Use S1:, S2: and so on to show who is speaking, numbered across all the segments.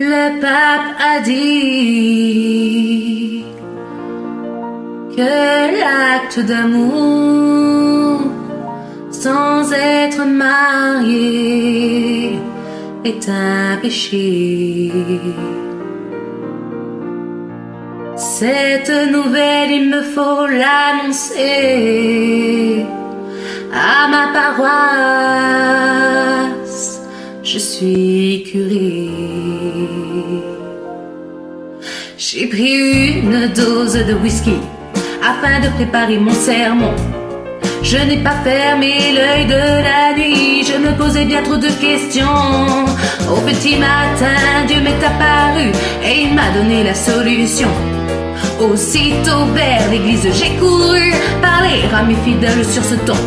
S1: Le pape a dit que l'acte d'amour sans être marié est un péché. Cette nouvelle, il me faut l'annoncer à ma paroisse. Je suis curé. J'ai pris une dose de whisky afin de préparer mon sermon. Je n'ai pas fermé l'œil de la nuit, je me posais bien trop de questions. Au petit matin, Dieu m'est apparu et il m'a donné la solution. Aussitôt vers l'église, j'ai couru parler à mes fidèles sur ce ton.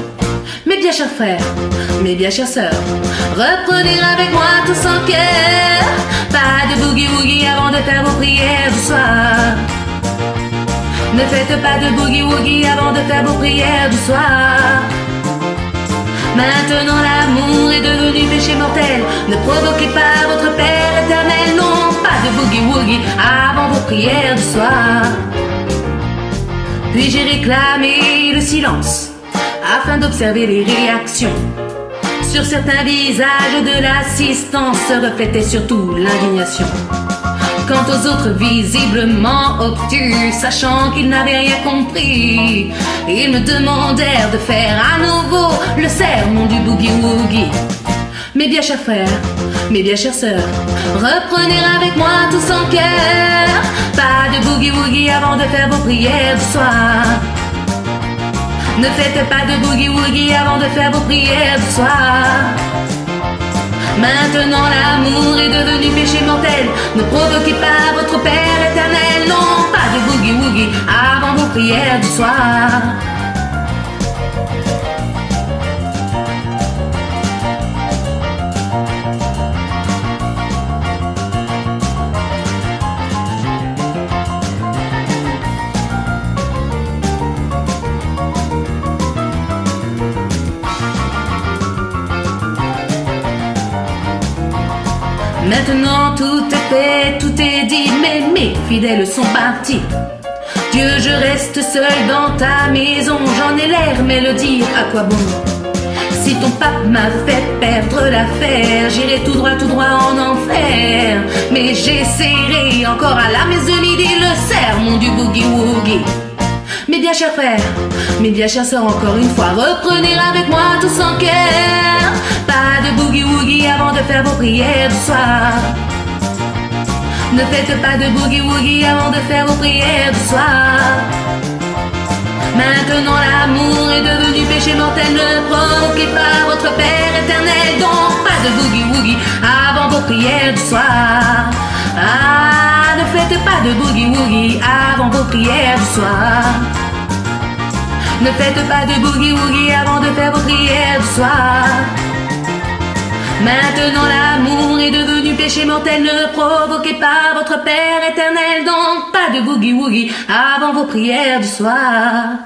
S1: Mes bien chers frères, mes bien chères sœurs, reprenez avec moi tous en cœur. Pas de boogie-woogie avant de faire vos prières du soir. Ne faites pas de boogie-woogie avant de faire vos prières du soir. Maintenant l'amour est devenu péché mortel. Ne provoquez pas votre Père éternel. Non, pas de boogie-woogie avant vos prières du soir. Puis j'ai réclamé le silence afin d'observer les réactions. Sur certains visages de l'assistance se reflétait surtout l'indignation. Quant aux autres visiblement obtus, sachant qu'ils n'avaient rien compris, ils me demandèrent de faire à nouveau le sermon du boogie-woogie. Mes bien chers frères, mes bien chères sœurs, reprenez avec moi tous en cœur. Pas de boogie-woogie avant de faire vos prières du soir. Ne faites pas de boogie-woogie avant de faire vos prières du soir. Maintenant l'amour est devenu péché mortel. Ne provoquez pas votre Père éternel. Non, pas de boogie-woogie avant vos prières du soir. Maintenant tout est fait, tout est dit, mais mes fidèles sont partis. Dieu, je reste seul dans ta maison, j'en ai l'air, mais le dire à quoi bon? Si ton pape m'a fait perdre l'affaire, j'irai tout droit en enfer. Mais j'essaierai encore à la messe de midi le sermon du boogie-woogie. Mes bien chers frères, mes bien chères sœurs, encore une fois, reprenez avec moi tous en cœur. Pas de boogie-woogie avant de faire vos prières du soir. Ne faites pas de boogie-woogie avant de faire vos prières du soir. Maintenant l'amour est devenu péché mortel. Ne provoquez pas votre Père éternel. Donc pas de boogie-woogie avant vos prières du soir. Ah, ne faites pas de boogie-woogie avant vos prières du soir. Ne faites pas de boogie-woogie avant de faire vos prières du soir. Maintenant l'amour est devenu péché mortel. Ne provoquez pas votre Père éternel. Donc pas de boogie-woogie avant vos prières du soir.